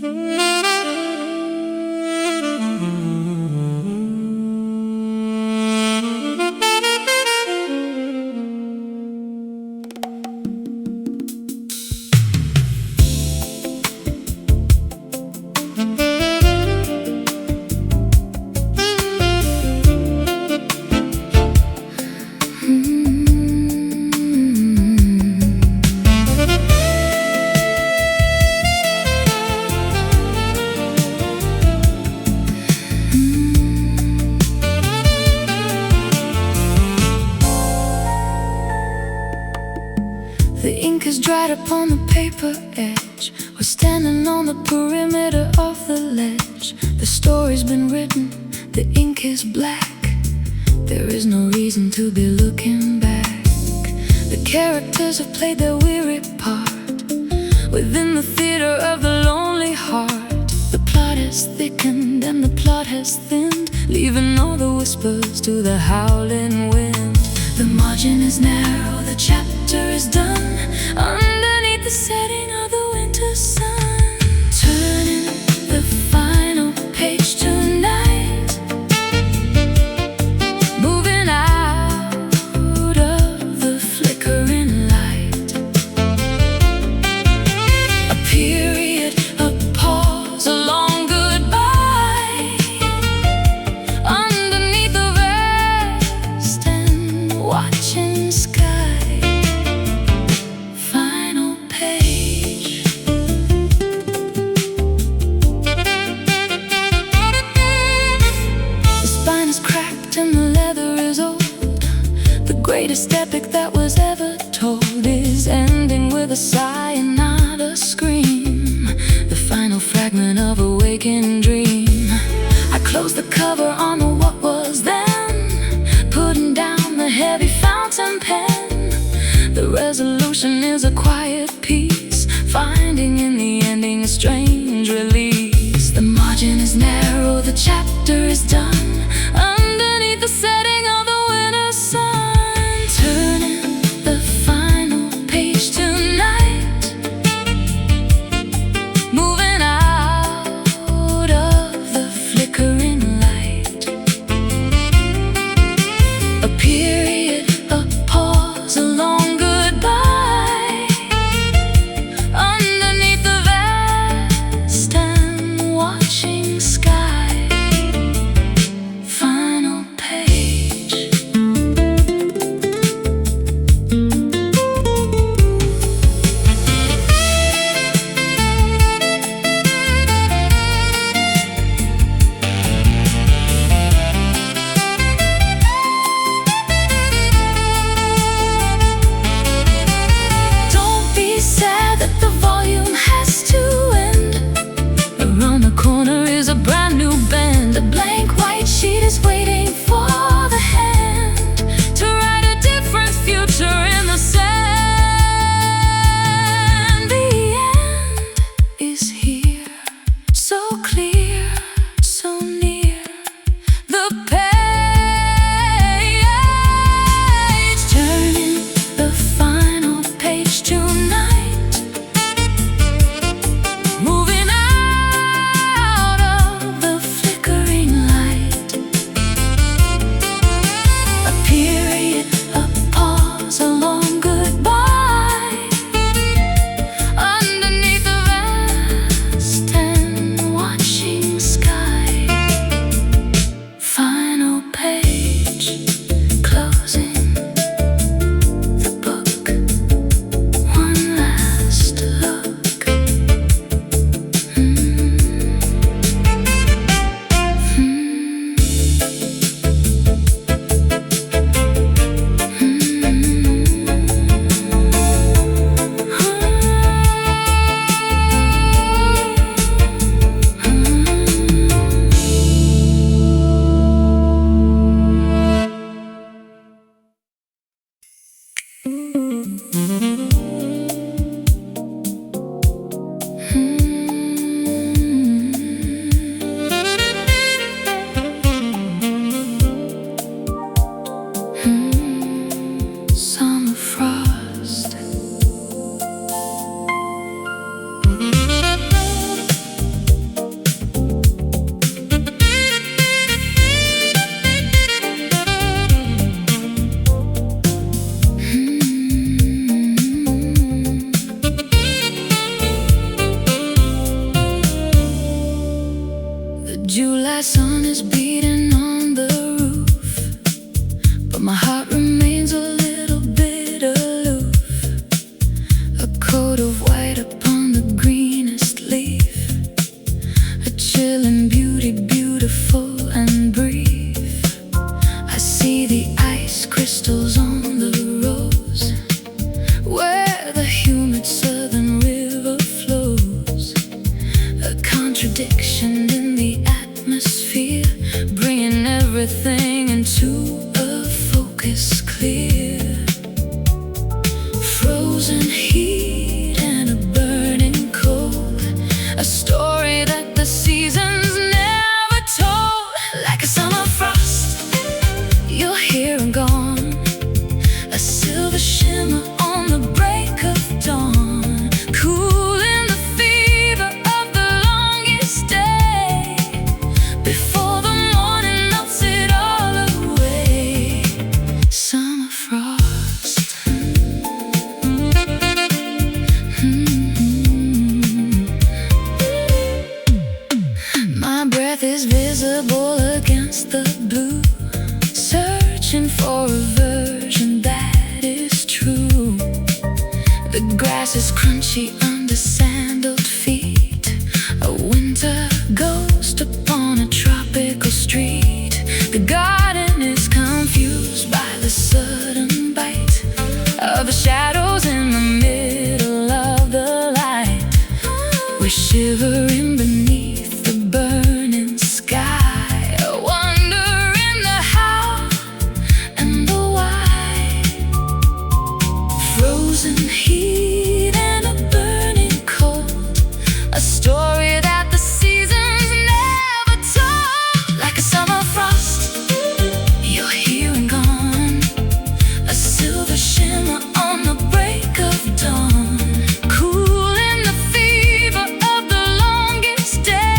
The ink is dried upon the paper edge. We're standing on the perimeter of the ledge. The story's been written, the ink is black. There is no reason to be looking back. The characters have played their weary part within the theater of the lonely heart. The plot has thickened and the plot has thinned, leaving all the whispers to the howling wind. The margin is narrow, the chapter is done, underneath the setting of the winter sun. Turning the final page tonight, moving out of the flickering light. A period, a pause, a long goodbye, underneath the vast and watching sky. Final page. The spine is cracked and the leather is old. The greatest epic that was ever told is ending with a sigh and not a scream. The final fragment of a waking dream. I closed the cover on the what was then, putting down the heavy fountain pen. The resolution is a quiet peace, finding in the ending a strange release. The margin is narrow, the chapter is done, underneath the setting of the winter sun. Turning the final page tonight, moving out of the flickering light. A period, a pause, a long goodbye, July sun is beating on the roof, but my heart remains a little bit aloof. A coat of white upon the greenest leaf, a chill in beauty, beautiful and brief. I see the ice crystals on the rose, where the humid southern river flows. A contradiction in the atmosphere, bringing everything into a focus clear. Frozen heat and a burning cold, a story that the seasons never told. Like a summer frost, you're here and gone, a silver shimmer on the break of dawn, cooling the fever of the longest day, before the morning melts it all away. Summer frost. My breath is visible against the blue, searching for a version that is true. The grass is crunchy under sandaled feet, a winter ghost upon a tropical street. The garden is confused by the sudden bite of the shadows in the middle of the light. We're shivering beneath the burning sky, wondering the how and the why. Frozen heat and a burning cold, a story that the seasons never told. Like a summer frost, you're here and gone, a silver shimmer on the break of dawn, cooling the fever of the longest day,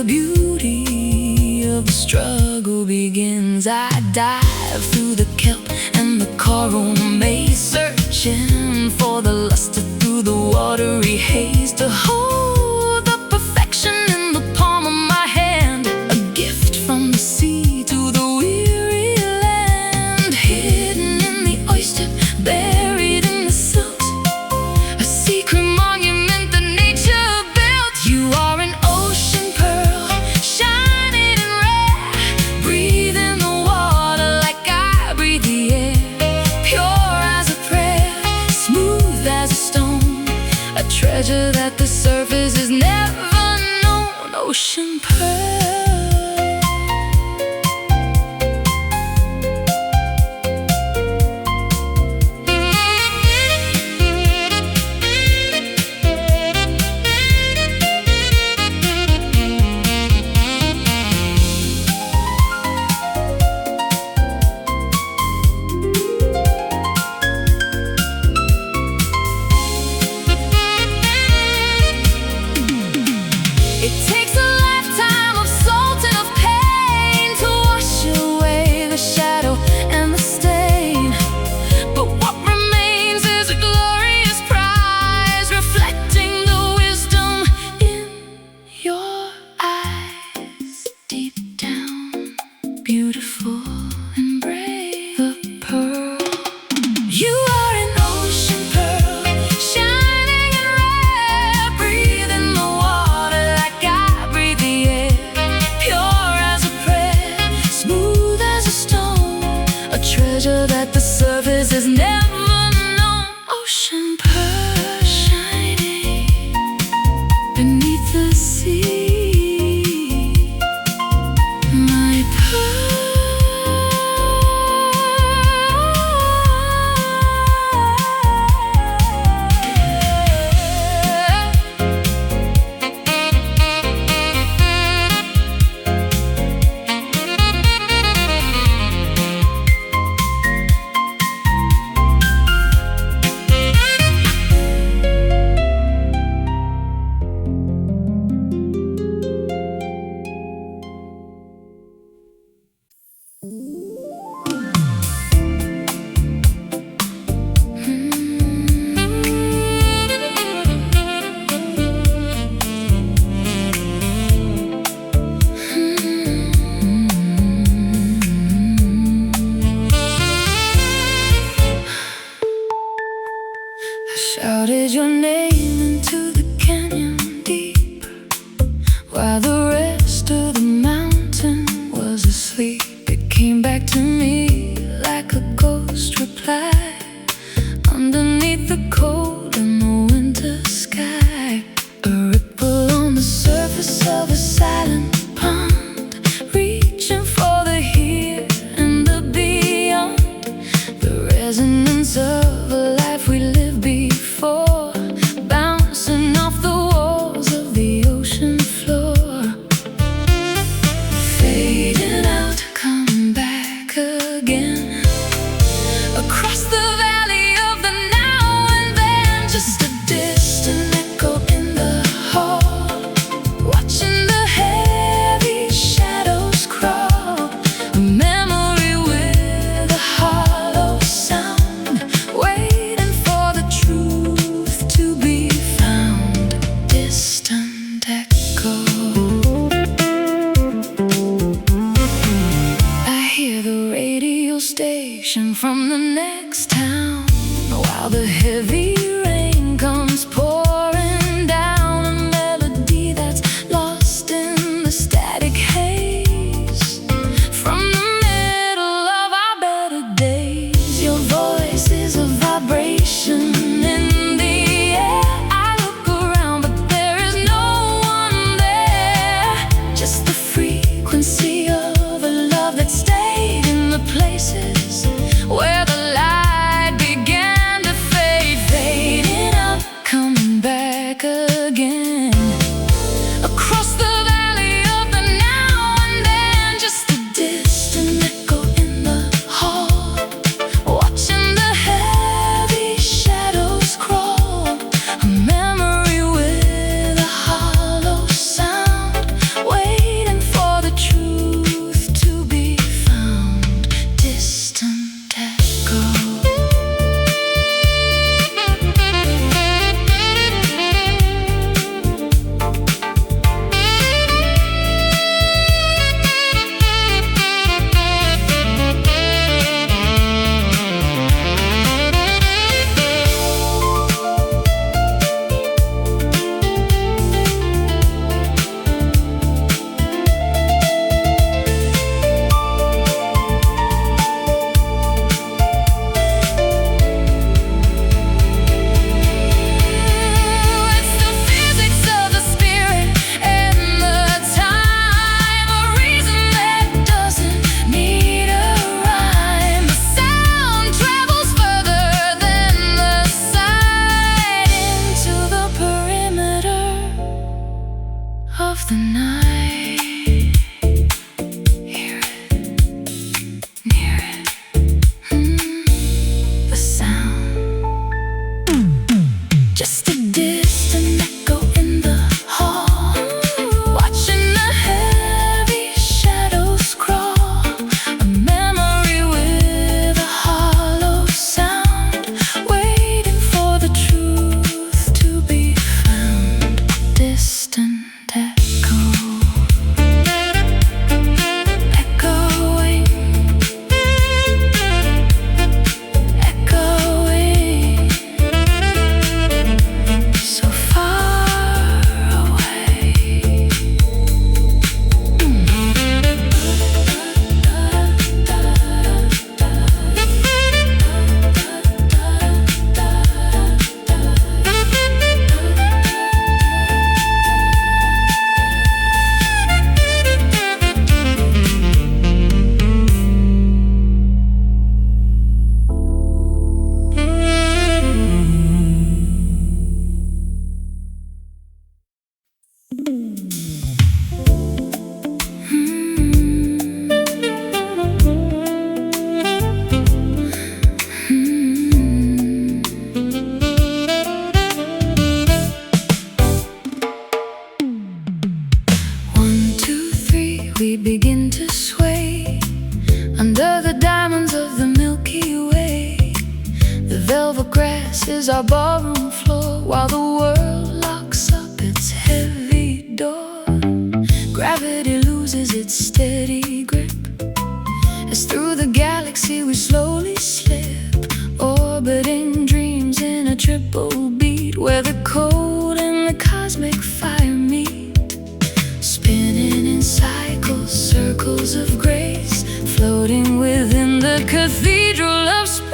the beauty of the struggle begins. I dive through the kelp and the coral maze, searching for the luster through the watery haze, to hold the perfection in the palm of my hand, a gift from the sea to the weary land. Hidden in the oyster, buried in the silt, a secret monument that nature built. You are an ocean pearl, shining and rare. Breathe in the water like I breathe the air. Pure as a prayer, smooth as a stone, a treasure that the surface has never known. Ocean pearl. It takes a lifetime of salt and of pain to wash away the shadow and the stain. But what remains is a glorious prize, reflecting the wisdom in your eyes. Deep down, beautiful and brave, the pearl. You are an ocean pearl, shining and rare. Breathe in the water like I breathe the air. Pure as a prayer, smooth as a stone, a treasure that the surface has never known. Ocean pearl, shining beneath the sea. My I shouted your name into the canyon deep, while the rest of the mountain was asleep. It came back to me like a ghost reply, underneath the cold and the winter sky. A ripple on the surface of a silent pond, reaching for the here and the beyond. The resonance of a life we lived before, bouncing off the walls of the ocean floor. Fading out, coming back again, across the valley of the now and then. Just a distant echo in the hall, watching the heavy shadows crawl. A memory with a hollow sound, waiting for the truth to be found. Distant echo. I hear the radio station from the next town, while the heavy rain comes pouring down. A melody that's lost in the static haze, from the middle of our better days. Your voice is a vibration in the air. I look around, but there is no one there, just the frequency of a love that stayed in the places where the light began to fade. Fading out, coming back again, across the valley of the now we begin to sway under the diamonds of the Milky Way. The velvet grass is our ballroom floor, while the world locks up its heavy door. Gravity loses its steady grip as through the galaxy we slowly slip, orbiting dreams in a triple beat, where the cold and the cosmic fire meet. Spinning in cycles, circles of grace, floating within the cathedral of space.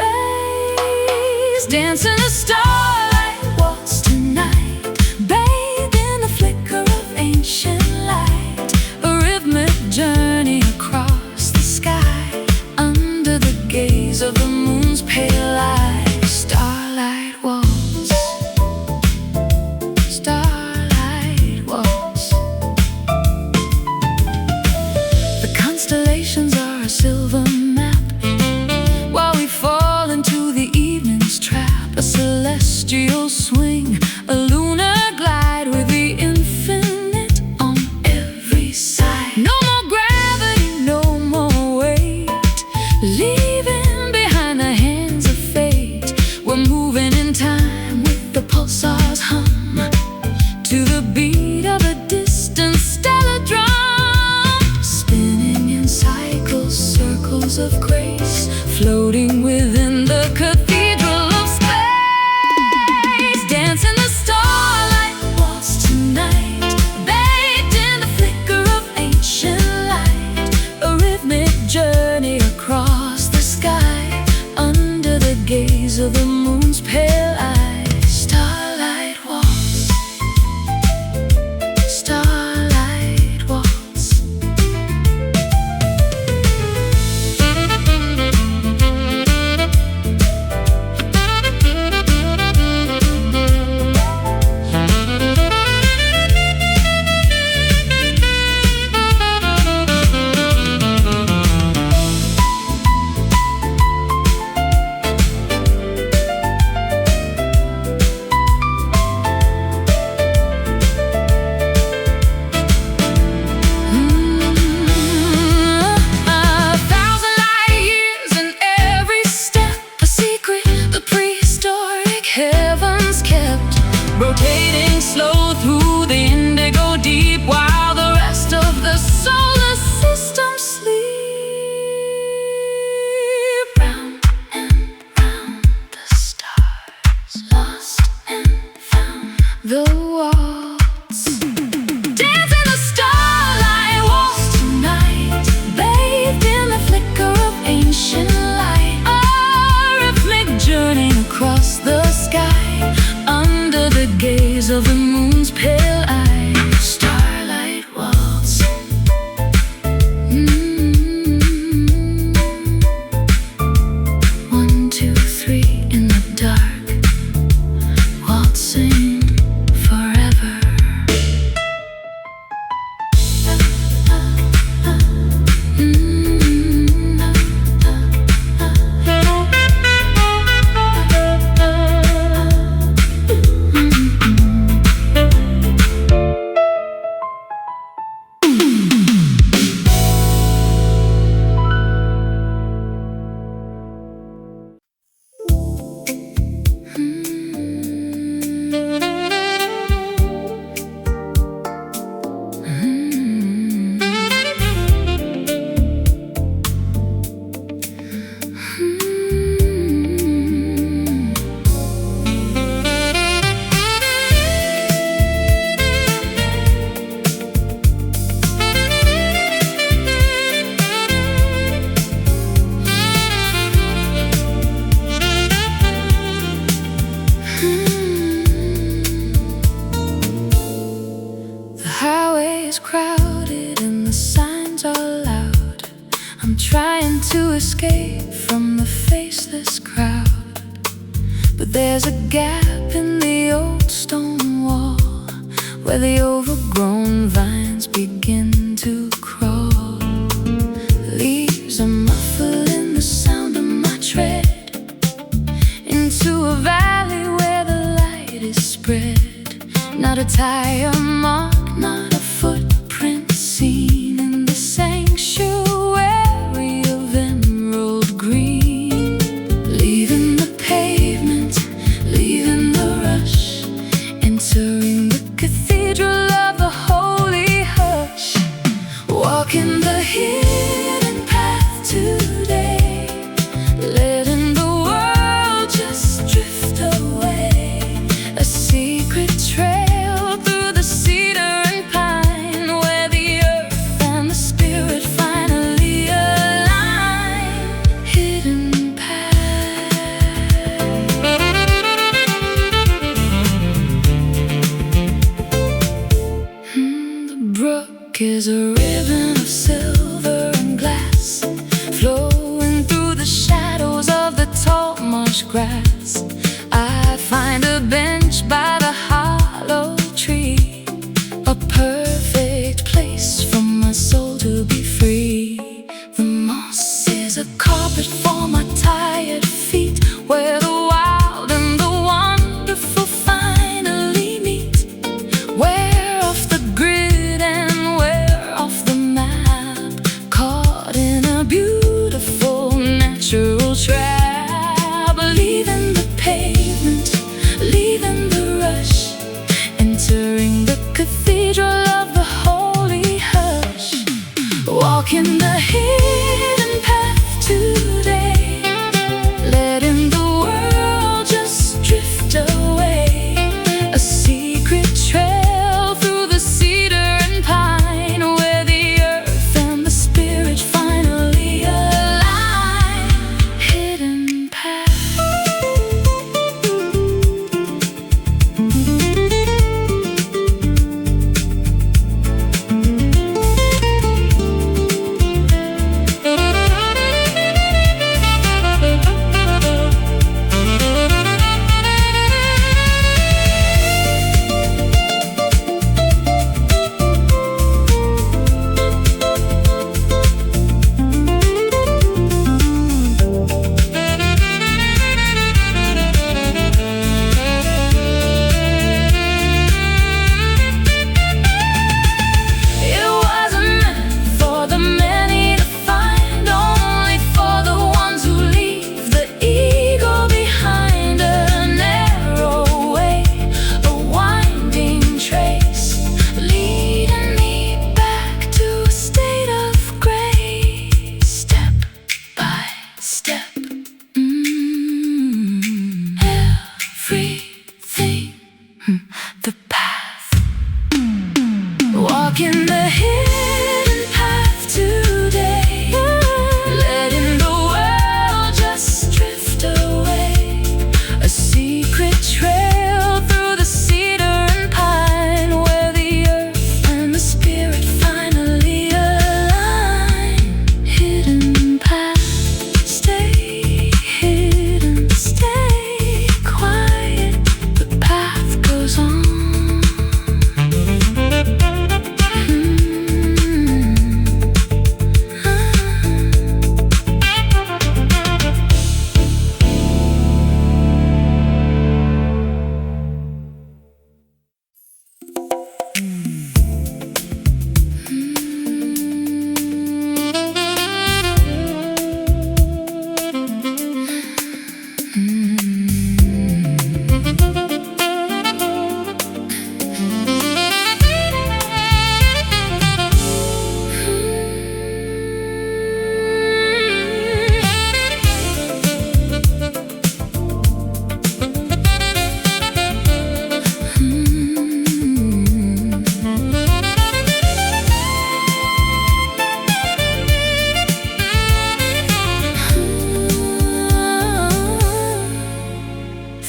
Dancing the starlight waltz tonight, bathed in the flicker of ancient light. A rhythmic journey across the sky, under the gaze of the moon's pale light. Starlight waltz, starlight waltz. The constellations are a silver map, while we fall into the evening's trap. A celestial swing, a lunar glide, with the infinite on every side. No more gravity, no more weight, leaving behind the hands of fate. We're moving in time with the pulsar's hum, to the beat of a distant stellar drum. Spinning in cycles, circles of grace, floating within the cathedral of space. Dancing the starlight waltz tonight, bathed in the flicker of ancient light. A rhythmic journey across the sky, under the gaze of the moon's pale eyes. Starlight waltz, starlight waltz. Rotating slow through the indigo deep, while the rest of the solar system sleep. Round and round the stars, lost and found. The waltz. Dancing the starlight waltz tonight, bathed in the flicker of ancient light. A rhythmic journey across the sky, under the gaze of the moon's pale eyes. Starlight waltz. One, two, three in the dark, waltzing forever. Crowded and the signs are loud. I'm trying to escape from the faceless crowd, but there's a gap in the old stone wall, where the overgrown vines begin to crawl. Leaves are muffling the sound of my tread into a valley where the light is spread. Not a tire mark, not a footprint seen in the sand. Walking the hidden path today, letting the world just drift away. A secret trail through the cedar and pine, where the earth and the spirit finally align. Hidden path. The brook is a ribbon of silver and glass, flowing through the shadows of the tall marsh grass. I find a bench by the hollow tree, a perfect place for my soul to be free. The moss is a carpet for my tired feet, where the wild and the wonderful finally meet. We're off the grid and we're off the map, caught in a beautiful natural trap. Leaving the pavement, leaving the rush, entering the cathedral of the holy hush. Walking the hidden path today, letting the world just drift away. A secret trail through the cedar and pine, where the earth and the spirit finally align. Hidden path. The path. Walking the hidden path today, letting the world just drift away. A secret trail through the cedar and pine, where the earth and the spirit finally align. Hidden path. Stay hidden, stay quiet. The path goes on.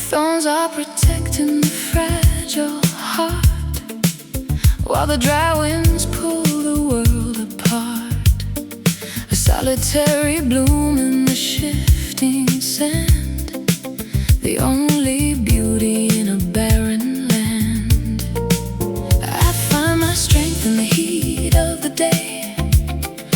Thorns are protecting the fragile heart, while the dry winds pull the world apart. A solitary bloom in the shifting sand, the only beauty in a barren land. I find my strength in the heat of the day,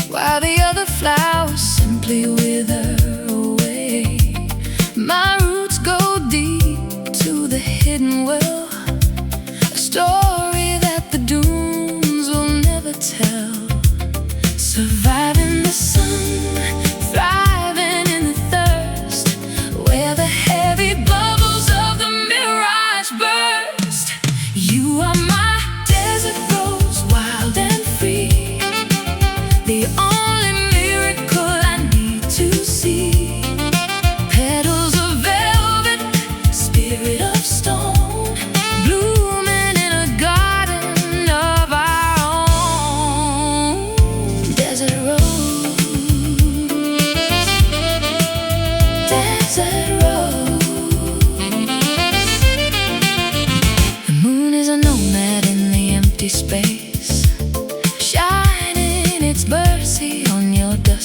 while the other flowers simply wither away. My roots go deep to the hidden well, a story that the dunes will never tell. Surviving the sun, thriving in the thirst, where the heavy bubbles of the mirage burst. You are my desert rose, wild and free,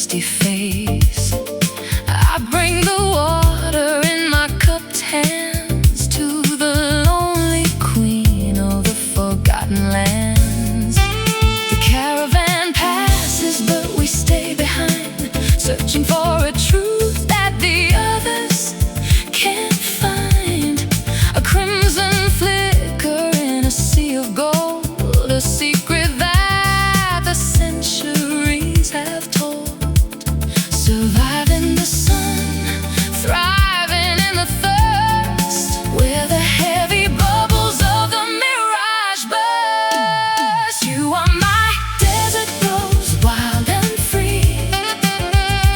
dusty face. I bring the water in my cupped hands to the lonely queen of the forgotten lands. The caravan passes, but we stay behind, searching for a truth that the others can't find. A crimson flicker in a sea of gold, a secret that the centuries have told. Surviving the sun, thriving in the thirst, where the heavy bubbles of the mirage burst. You are my desert rose, wild and free,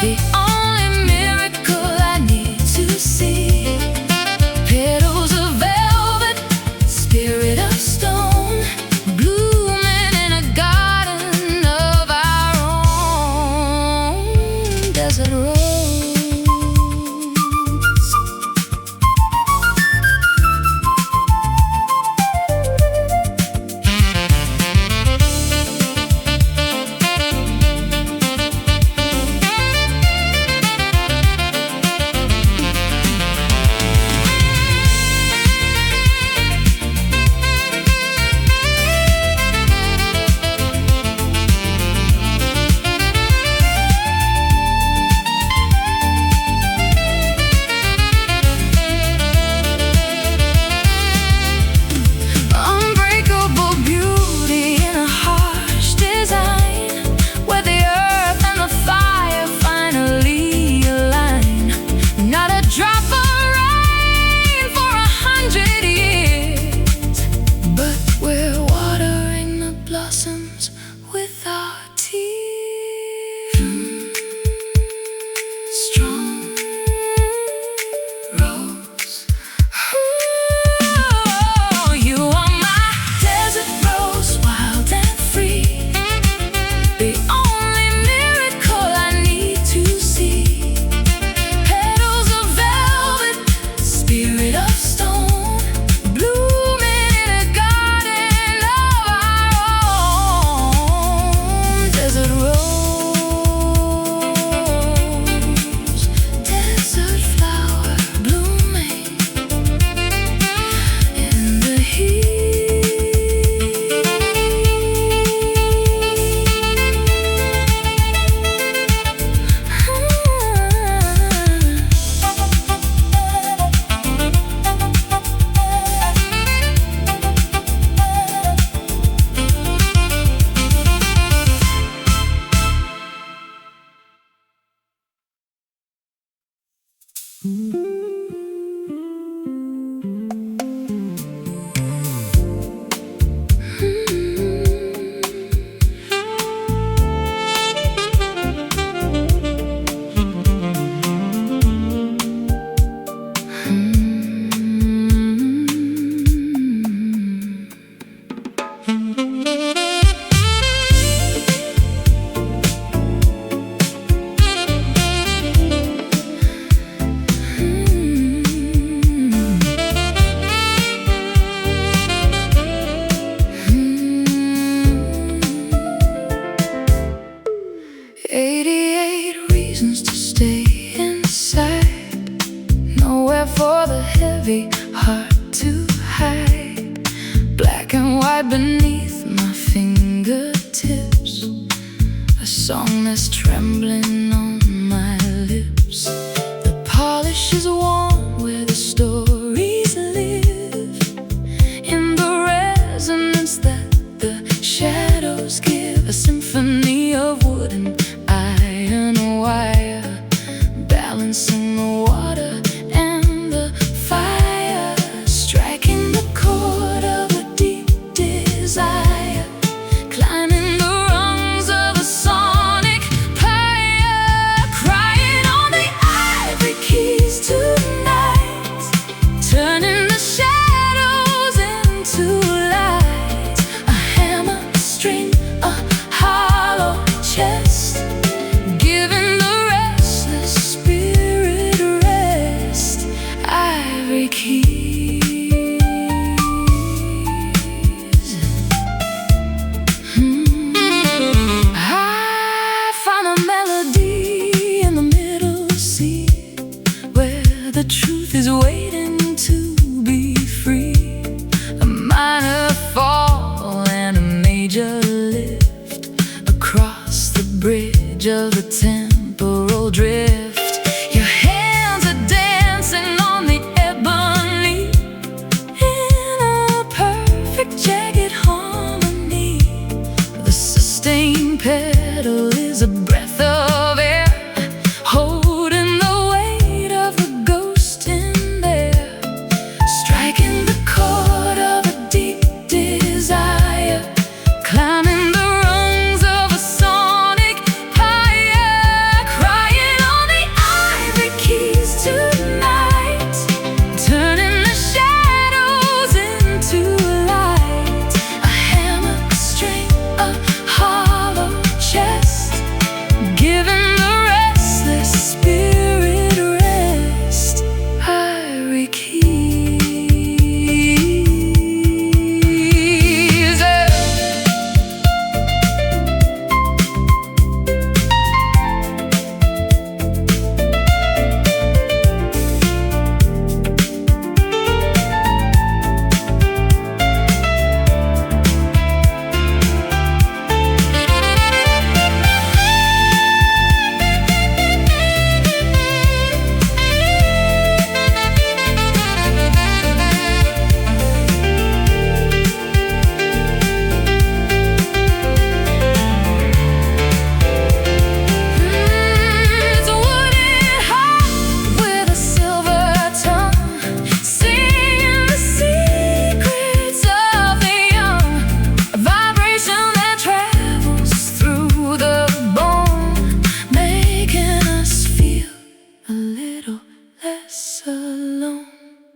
the only miracle I need to see. Petals of velvet, spirit of stone, blooming in a garden of our own. Desert rose. Unbreakable beauty in a harsh design, where the earth and the fire finally align. Not a drop of rain for 100 years, but we're watering the blossoms with our tears. Strong rose. Ooh, you are my desert rose, wild and free, the only miracle I need to see. Petals of velvet, spirit of stone, blooming in a garden of our own. Desert rose, desert flower blooming in the heat. Reasons to stay inside, nowhere for the heavy heart to hide. Black and white beneath my fingertips, a song that's trembling on my lips. The polish is worn where the stories live, in the resonance that the shadows give. A symphony of wood and iron wire, balancing the water and the fire, striking the chord of a deep desire, climbing the rungs of a sonic pyre, crying on the ivory keys tonight. edge of the temporal drift. Your hands are dancing on the ebony in a perfect jagged harmony. The sustained pedal is a breath of air, holding the weight of the ghost in there, striking the chord of a deep desire, climbing the rungs of a sonic higher, crying on the ivory keys tonight, turning the shadows into light. A hammock string, a hollow chest, giving the restless spirit rest. Ivory keys.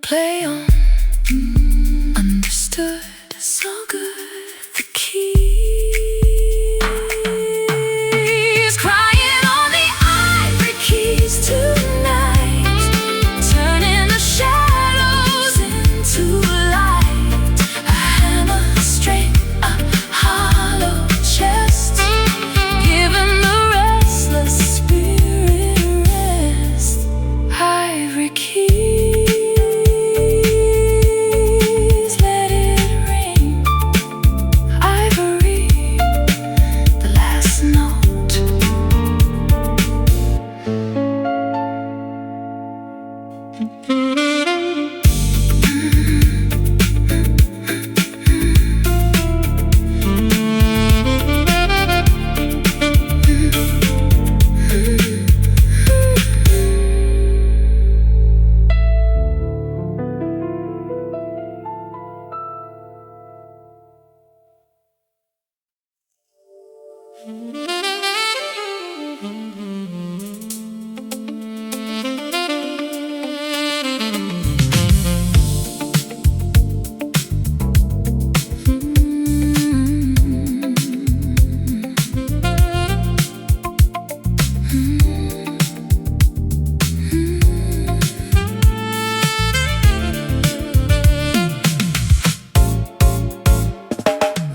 Play on, understood, so good. The keys, crying on the ivory keys tonight, turning the shadows into light. A hammer string, a hollow chest, giving the restless spirit rest. Ivory keys.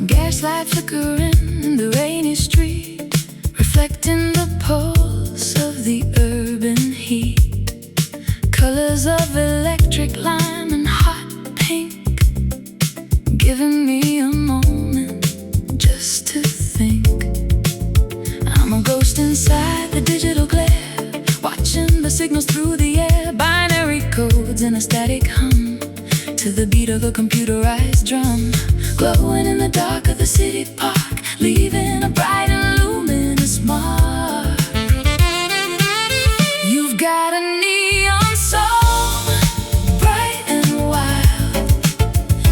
Gaslight flickering in the rainy street, reflecting the pulse of the urban heat. Colors of electric lime and hot pink, giving me a moment just to think. I'm a ghost inside the digital glare, watching the signals through the air, binary codes in a static hum, to the beat of a computerized drum. Glowing in the dark of the city park, leaving a bright and luminous mark. You've got a neon soul, bright and wild,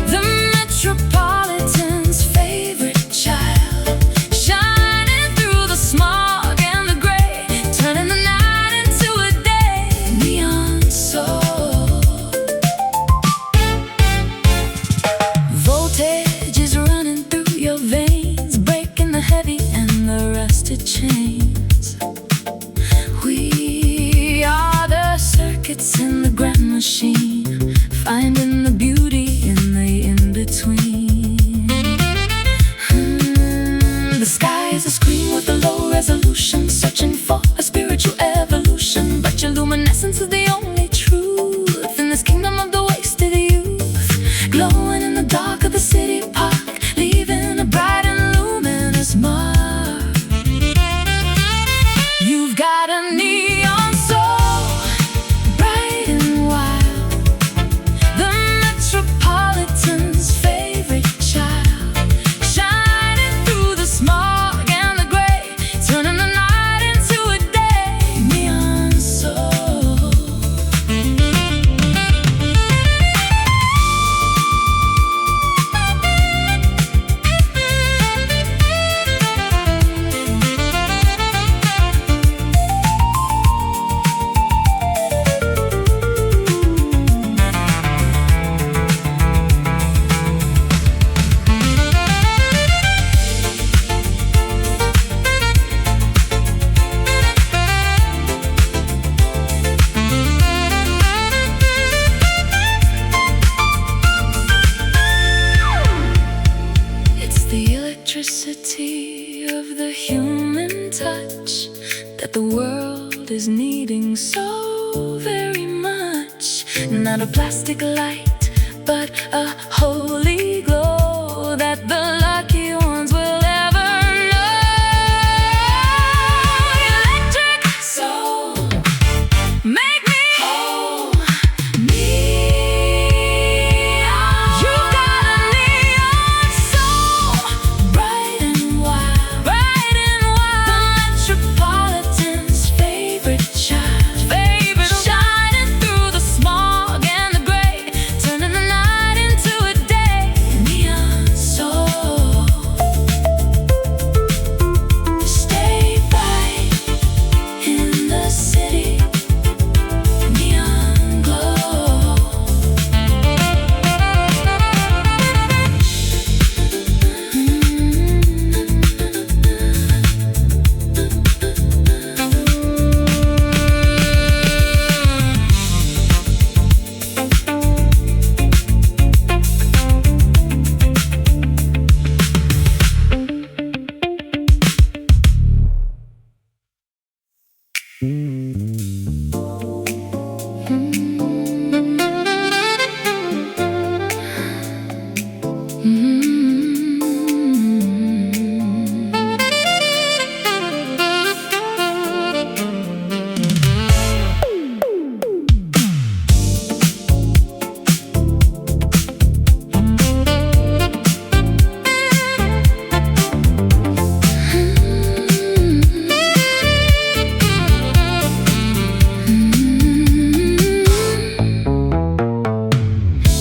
the metropolitan's favorite child, shining through the smog and the gray, turning the night into a day. Neon soul. Voltage is running through your veins, breaking the heavy and the rusted chains. We are the circuits in the grand machine, finding the beauty in the in-between. The sky is a screen with a low resolution, searching for a spiritual evolution, but your luminescence is the only truth in this kingdom of the wasted youth. Glowing in the dark of the city park, leaving a bright and luminous mark. that the world is needing so very much. Not a plastic light, but a holy glow that the lucky ones will ever know. Electric soul, make me whole. Neon, you've got a neon soul, bright and wild, bright and wild. The metropolitan's favorite child, shining through the smog and the gray, turning the night into a day. Neon soul, stay bright in the city. Neon glow.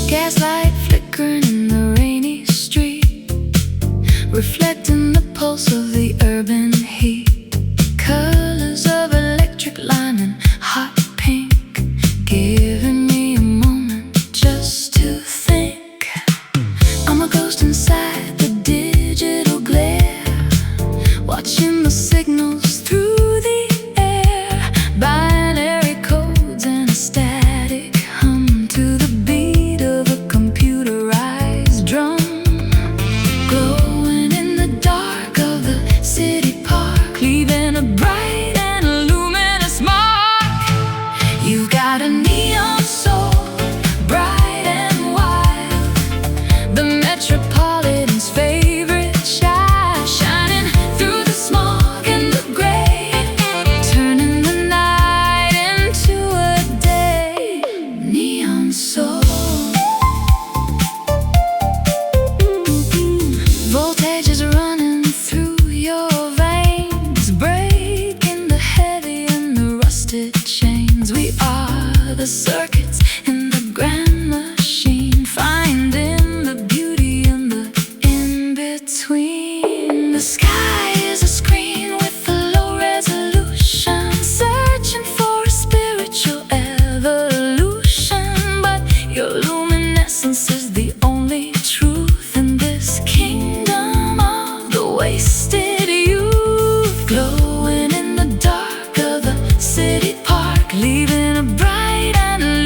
Gaslight flickering in the rainy street, reflecting the pulse of the urban heat. Colors of electric lining, hot pink, giving me a moment just to think. I'm a ghost inside the digital glare, watching the signals through the air. Binary codes and a static hum to the beat of a computerized drum. Glowing in the dark of the city park, leaving a bright and luminous mark. You've got a neon soul, bright and wild. The metropolitan's favorite child, shining through the smog and the gray, turning the night into a day. Neon soul. Voltage is running through your veins, breaking the heavy and the rusted chains. We are the circuits in the grand machine, finding the beauty in the in-between. The sky is a screen with a low resolution, searching for a spiritual evolution. But your luminescence is the only truth in this kingdom of the wasted youth. Glowing in the dark of the city park, leaving a bright and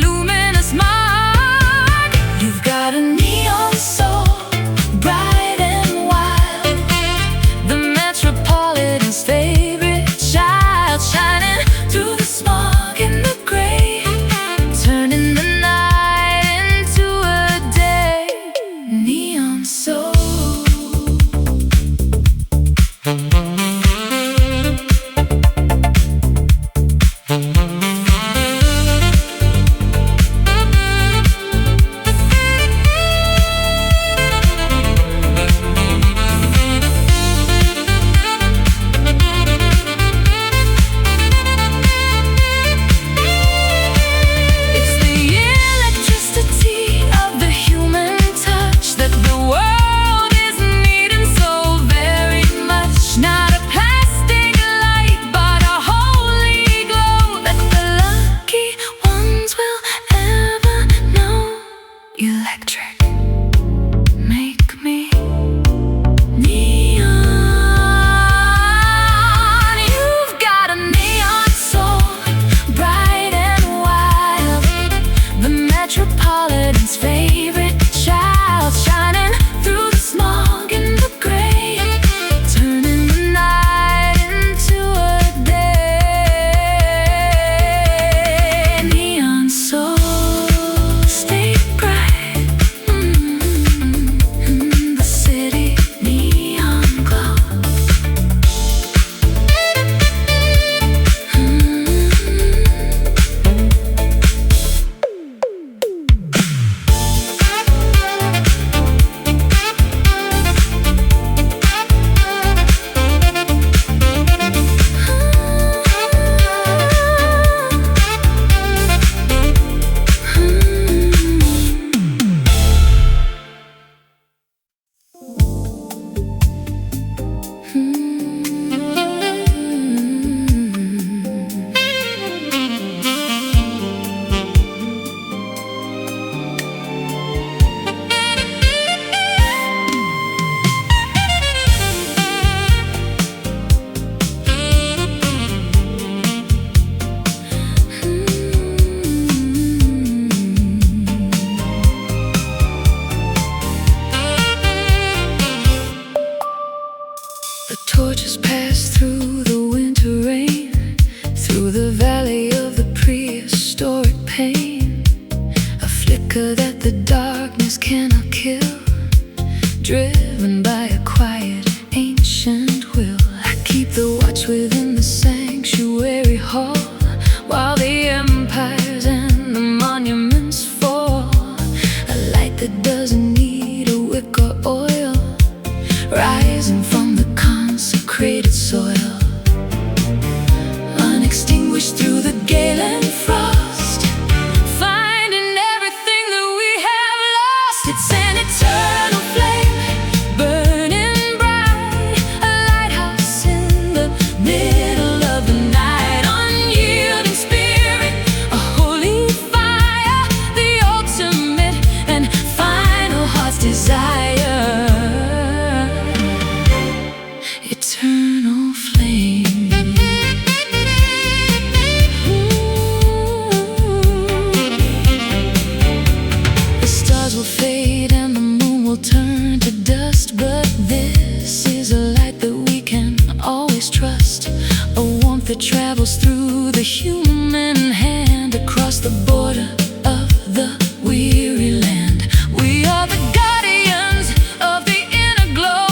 that travels through the human hand across the border of the weary land. We are the guardians of the inner glow,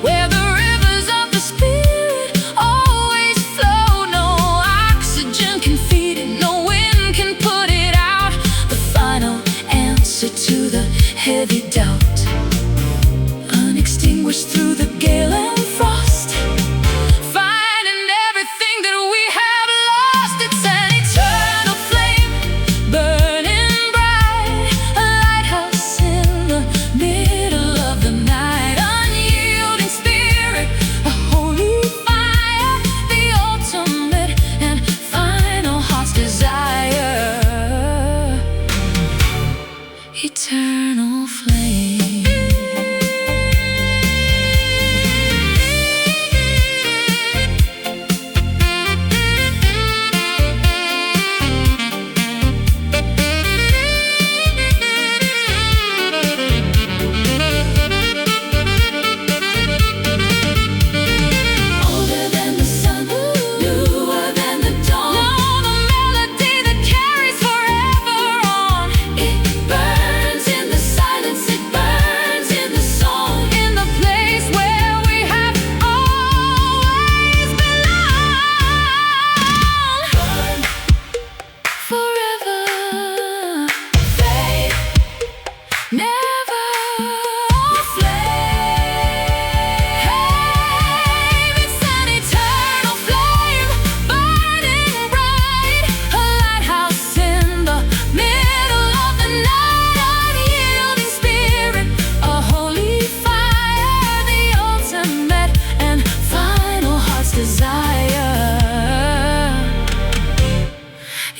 where the rivers of the spirit always flow. No oxygen can feed it, no wind can put it out. The final answer to the heavy doubt, unextinguished through the gale and frost, finding everything that we have lost. It's an eternal flame, burning bright, a lighthouse in the middle of the night. Unyielding spirit, a holy fire, the ultimate and final heart's desire. Eternal flame.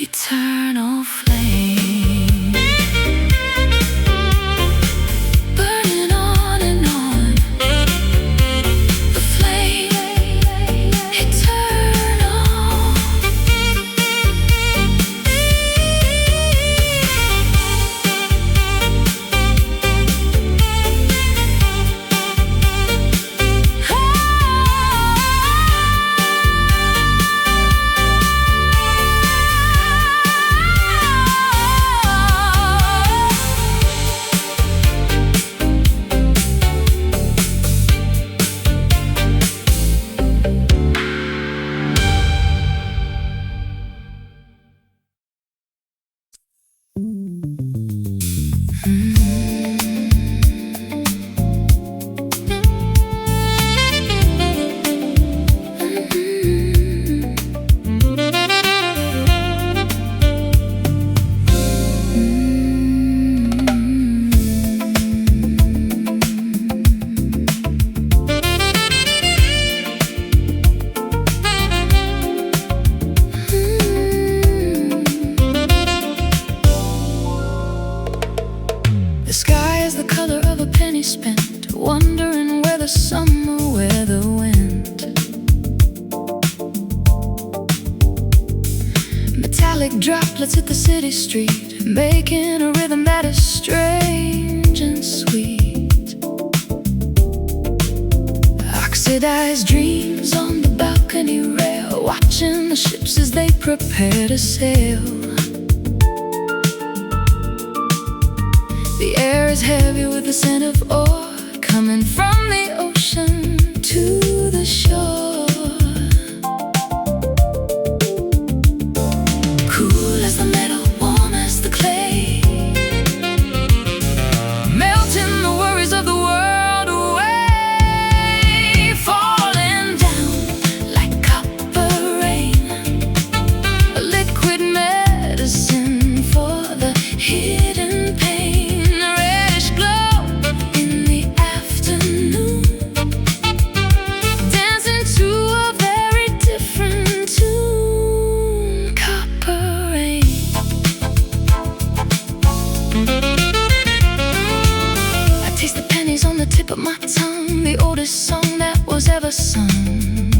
Eternal flame, burning on and on. The flame, eternal. The sky is the color of a penny spent, wondering where the summer weather went. Metallic droplets hit the city street, making a rhythm that is strange and sweet. Oxidized dreams on the balcony rail, watching the ships as they prepare to sail. The air is heavy with the scent of ore, coming from the ocean to the shore. Cool as the metal, warm as the clay, melting the worries of the world away. Falling down like copper rain, a liquid medicine for the hidden pain. Tip of my tongue, the oldest song that was ever sung.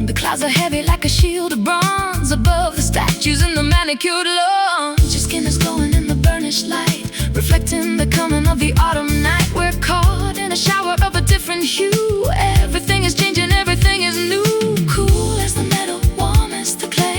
The clouds are heavy like a shield of bronze above the statues in the manicured lawn. Your skin is glowing in the burnished light, reflecting the coming of the autumn night. We're caught in a shower of a different hue. Everything is changing, everything is new. Cool as the metal, warm as the clay,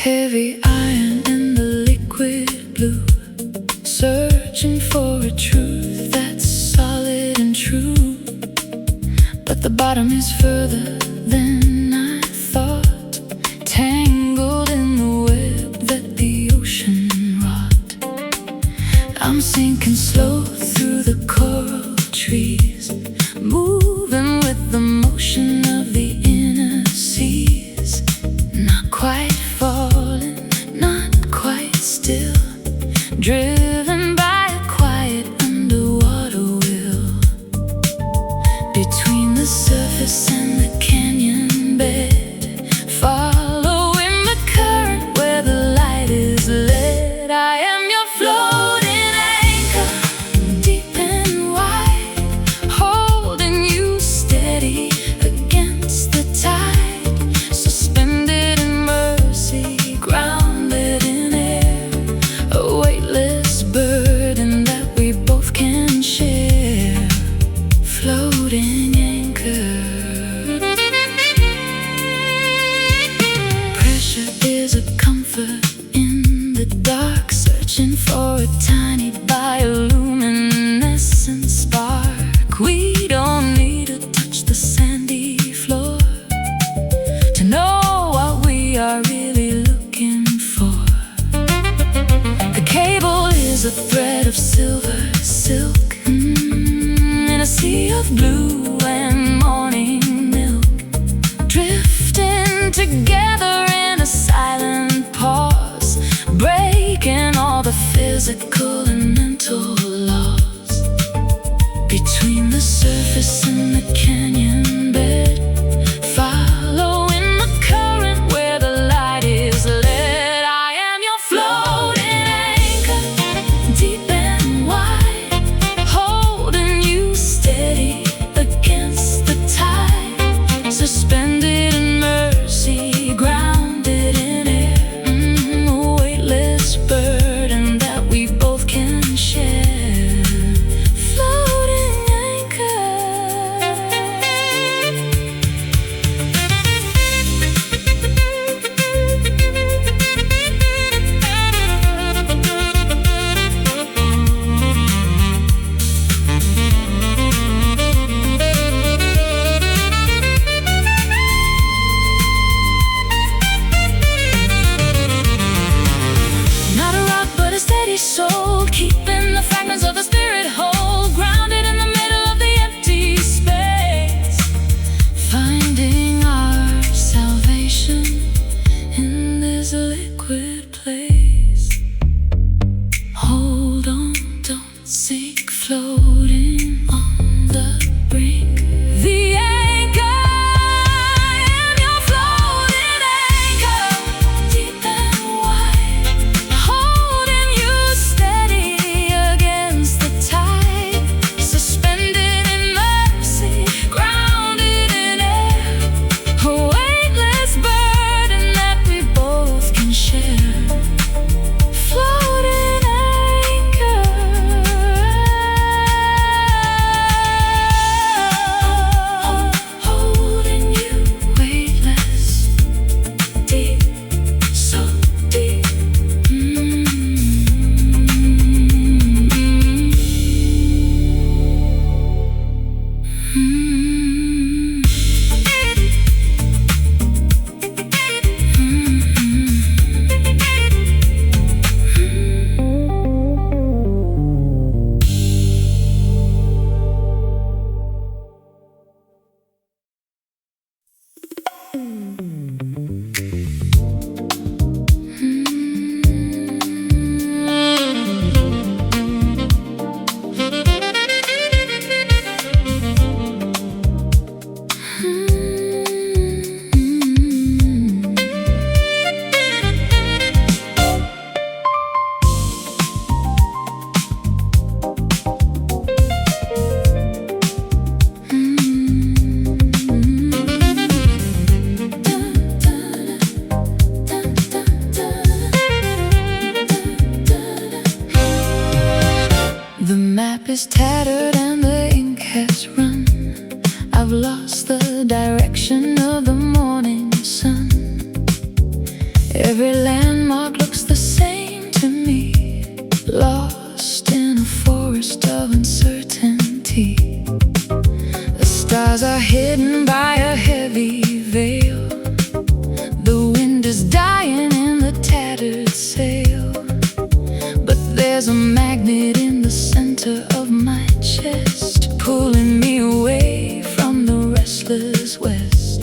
Heavy iron in the liquid blue, searching for a truth that's solid and true. But the bottom is further than I thought, tangled in the web that the ocean wrought. I'm sinking slow through the coral trees, moving with the motion of the inner seas. Not quite falling, not quite still, driven by a quiet underwater will. Between the surface and the canyon bed, following the current where the light is led. I am your floating anchor, deep and wide, holding you steady against the tide, suspended in mercy, grounded in air, a weightless burden that we both can share. Floating anchor. Pressure is a comfort in the dark, searching for a tiny bioluminescent spark. We don't need to touch the sandy floor to know what we are really looking for. The cable is a thread of silver silk, in a sea of blue and morning milk, drifting together in a silent pause, breaking all the physical and mental laws. Between the surface and the canyon bed, following the current where the light is led. I am your floating anchor, deep and wide, holding you steady against the tide, suspended in mercy, grounded in air, a weightless burden that we both can share. Floating anchor. Not a rock but a steady soul, keeping the fragments of the spirit whole, grounded in the middle of the empty space, finding our salvation in this liquid place. Hold on, don't sink, floating on the brink. The anchor, I am your floating anchor, deep and wide, holding you steady against the tide, suspended in mercy, grounded in air, a weightless burden that we both can share. Floating anchor. Holding you weightless, deep, so deep. The map is tattered and the ink has run. I've lost the direction of the morning sun. Every land There's a magnet in the center of my chest, pulling me away from the restless west.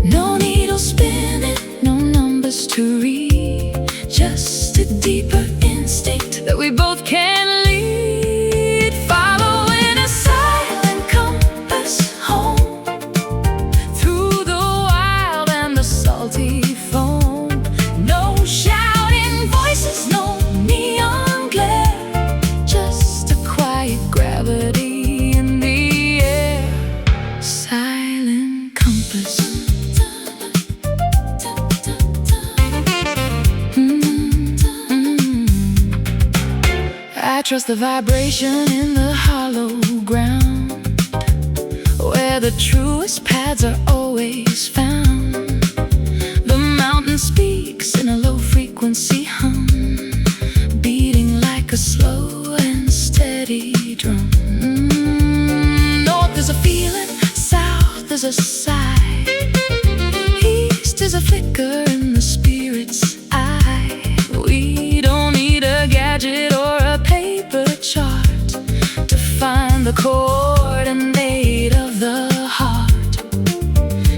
No needle spinning, no numbers to read, just a deeper instinct that we both can lead. Following a silent compass home, through the wild and the salty foam. No shouting voices, no neon glare, just a quiet gravity in the air. Silent compass. I trust the vibration in the hollow ground, where the truest paths are always found. The mountain speaks in a low frequency hum, beating like a slow and steady drum. North is a feeling, south is a sigh, east is a flicker in the spirit's eye. We don't need a gadget or a paper chart to find the coordinate of the heart.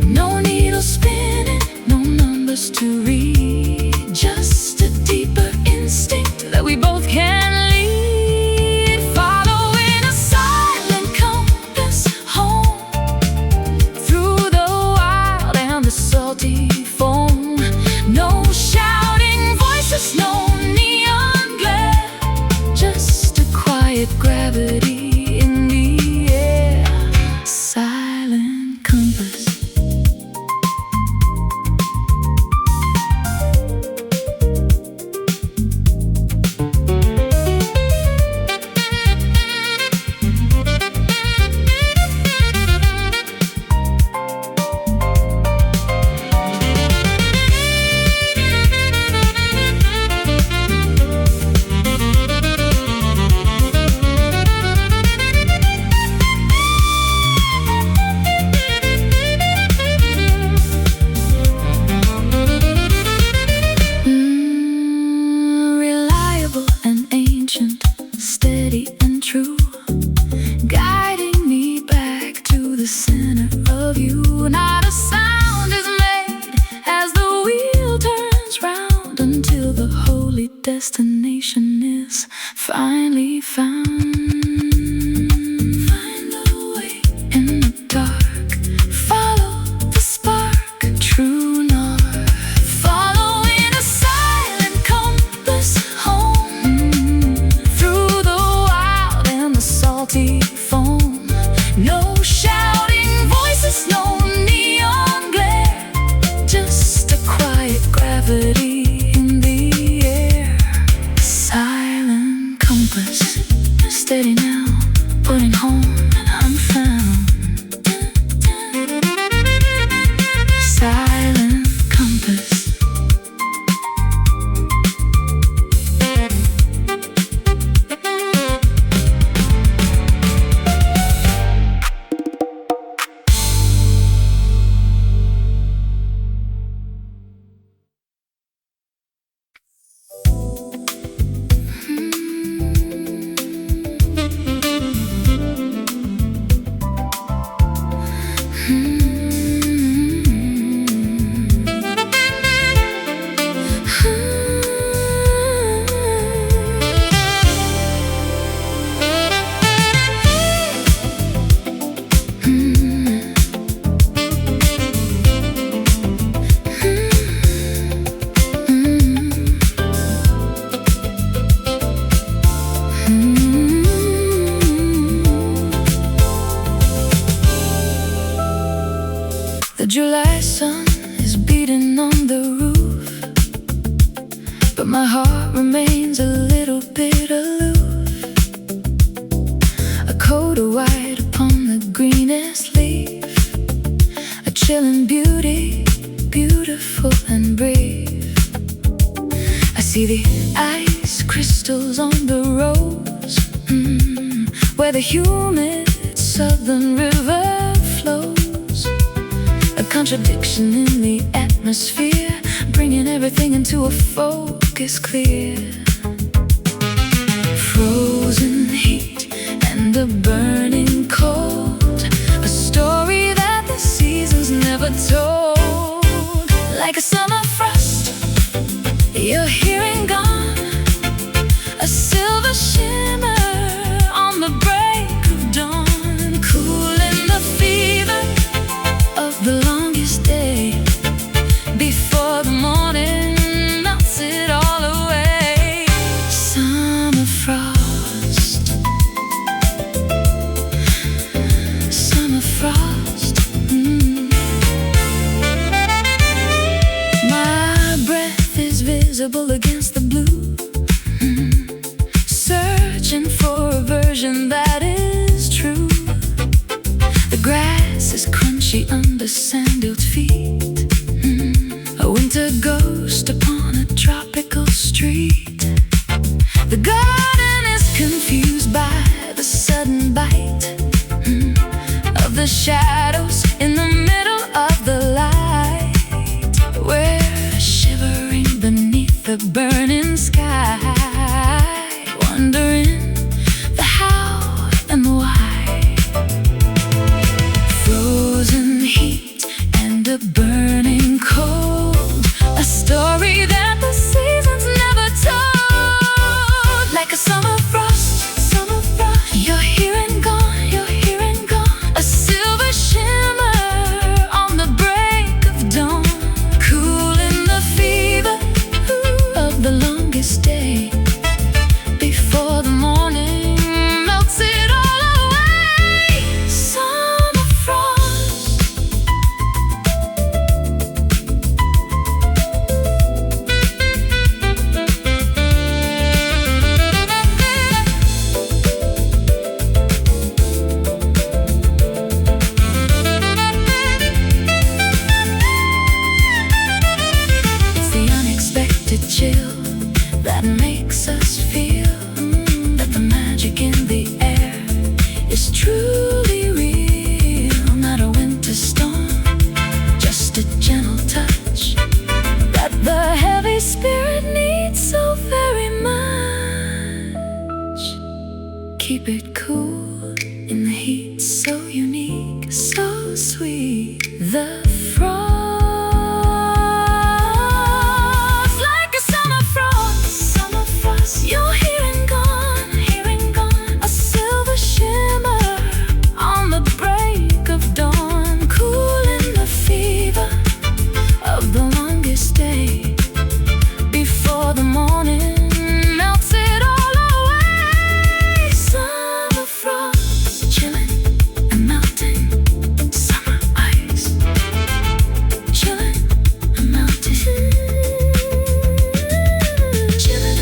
No needle spinning, no numbers to read, just a deeper instinct that we both can lead. Following a silent compass home, through the wild and the salty foam. No shouting voices, no neon glare, just a quiet gravity in the air. Silent compass. Steady and true, guiding me back to the center of you. Not a sound is made as the wheel turns round, until the holy destination is finally found. Find the way in the dark, follow the spark, true north. Following a silent compass home, salty foam. No shouting voices, no neon glare, just a quiet gravity in the air. Silent compass, steady now, putting home and unfound. Silent compass. The July sun is beating on the roof, but my heart remains a little bit aloof. A coat of white upon the greenest leaf, a chilling beauty, beautiful and brave. I see the ice crystals on the rose, where the humid southern river flows. A contradiction in the atmosphere, bringing everything into a focus clear. frozen heat and a burning cold, a story that the seasons never told. Like a summer frost, you're here and gone, a silver shimmer on the break of dawn, cooling the fever of the longest day before the morning melts it all away. Summer frost, summer frost. My breath is visible against the blue, searching for a version that is true. The grass is crunchy under sandaled feet, a winter ghost upon a tropical street. The garden is confused by the sudden bite of the shadows in the middle of the light. We're shivering beneath the burning sky, wondering the how and the why. Frozen heat and a burning cold, a story that the seasons never told. Like a summer frost, summer frost. You're here and gone, you're here and gone, a silver shimmer on the break of dawn, cooling the fever of the longest day before the morning melts it all away. Summer frost. It's the unexpected chill that makes us feel that the magic in the air is truly real. Not a winter storm, just a gentle touch that the heavy spirit needs so very much. Keep it cool in the heat, so unique, so sweet. The frost, like a summer frost, summer frost. You're here and gone, here and gone, a silver shimmer on the break of dawn, cooling the fever of the longest day before the morning melts it all away. Summer frost, chilling and melting, summer ice, chilling and melting, chilling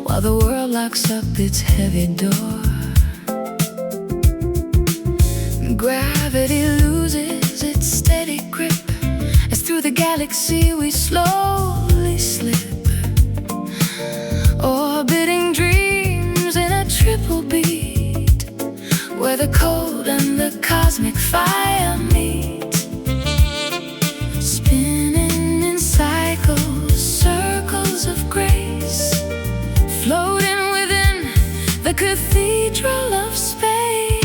while the world locks up its heavy door. Gravity loses its steady grip as through the galaxy we slowly slip, orbiting dreams in a triple beat, where the cold and the cosmic fire meet, spinning in cycles, circles of grace, floating within the cathedral of space.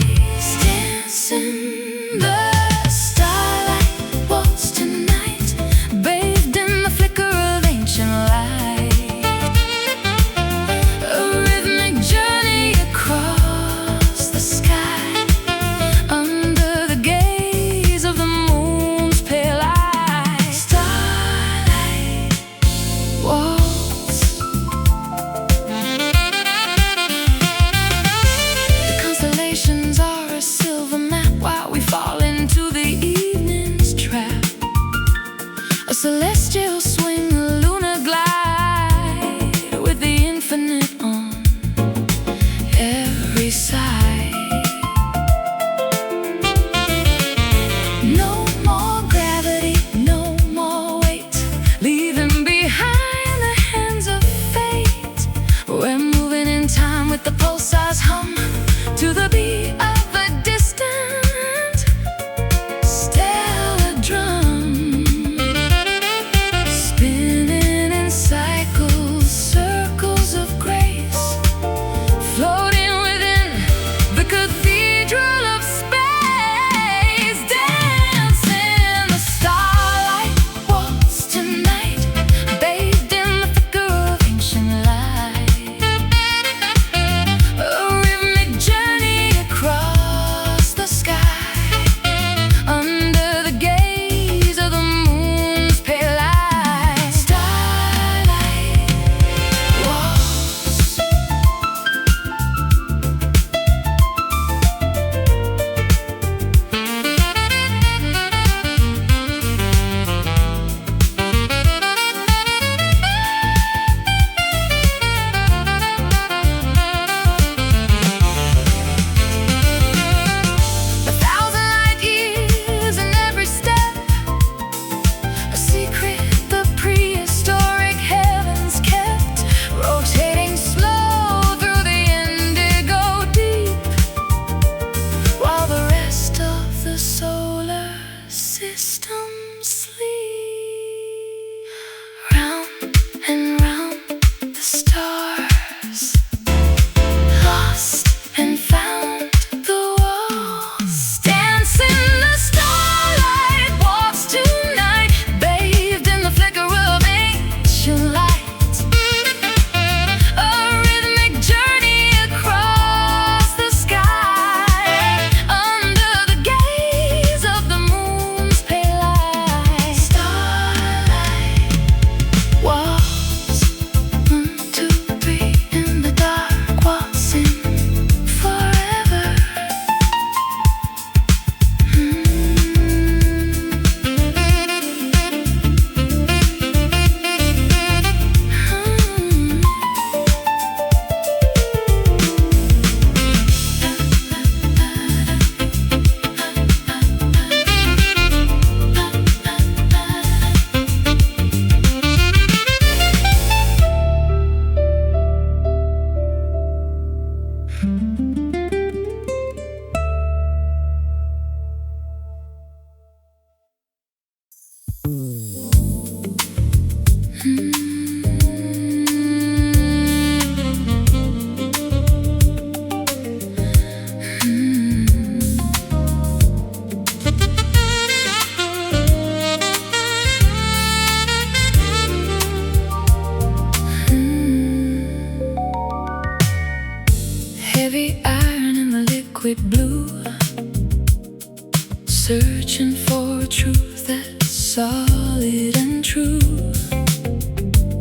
searching for a truth that's solid and true,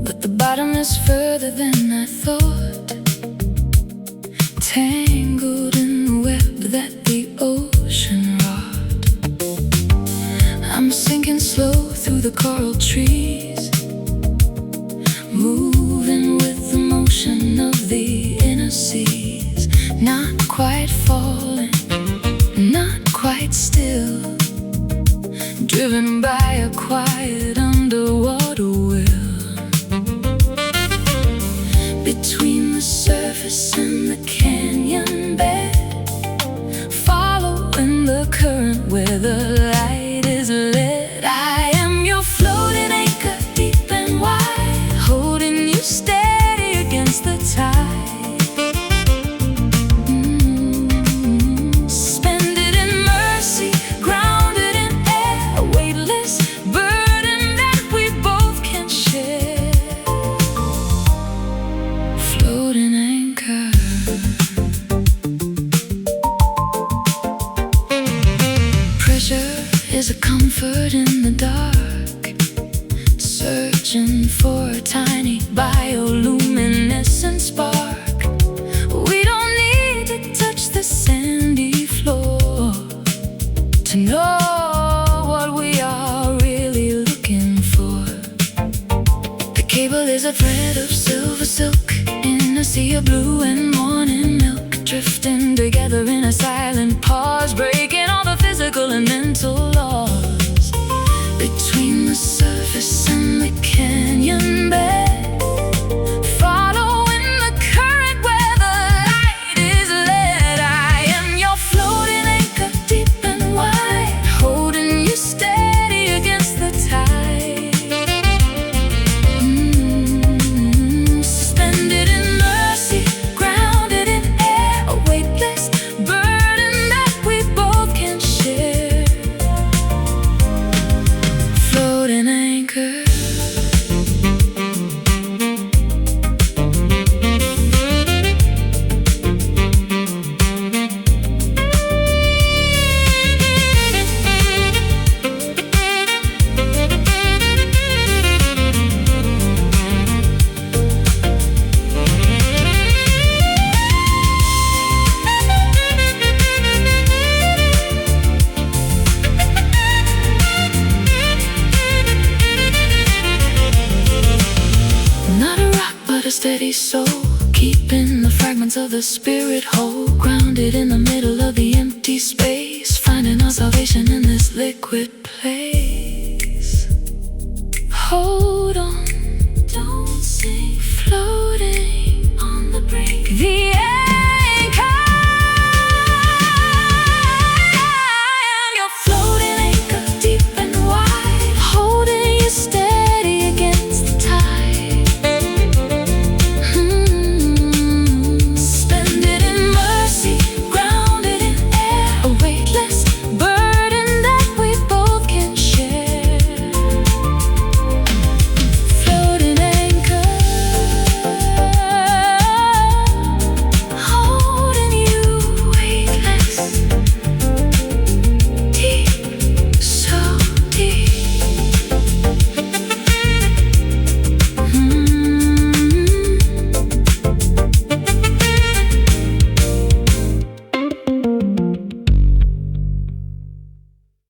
but the bottom is further than I thought, tangled in the web that the ocean wrought. I'm sinking slow through the coral trees, moving with the motion of the inner seas, not quite falling, not quite still, driven by a quiet underwater will. Between the surface and the canyon bed, following the current where the light is led. I am your floating anchor, deep and wide, holding you steady against the tide. Suspended in mercy, grounded in air, a weightless burden that we both can share. Floating anchor. Pressure is a comfort in the dark, searching for a tiny bioluminescent spark. We don't need to touch the sandy floor to know what we are really looking for. The cable is a thread of silver silk in a sea of blue and morning milk, drifting together in a silent pause, breaking all the physical and mental laws. Between the surface and the canyon bed, following the current where the light is led. I am your floating anchor, deep and wide, holding you steady against the tide. Suspended in mercy, grounded in air, a weightless burden that we both can share. Floating anchor. Not a rock, but a steady soul, keeping the fragments of the spirit whole, grounded in the middle of the empty space, finding our salvation in this liquid place. Hold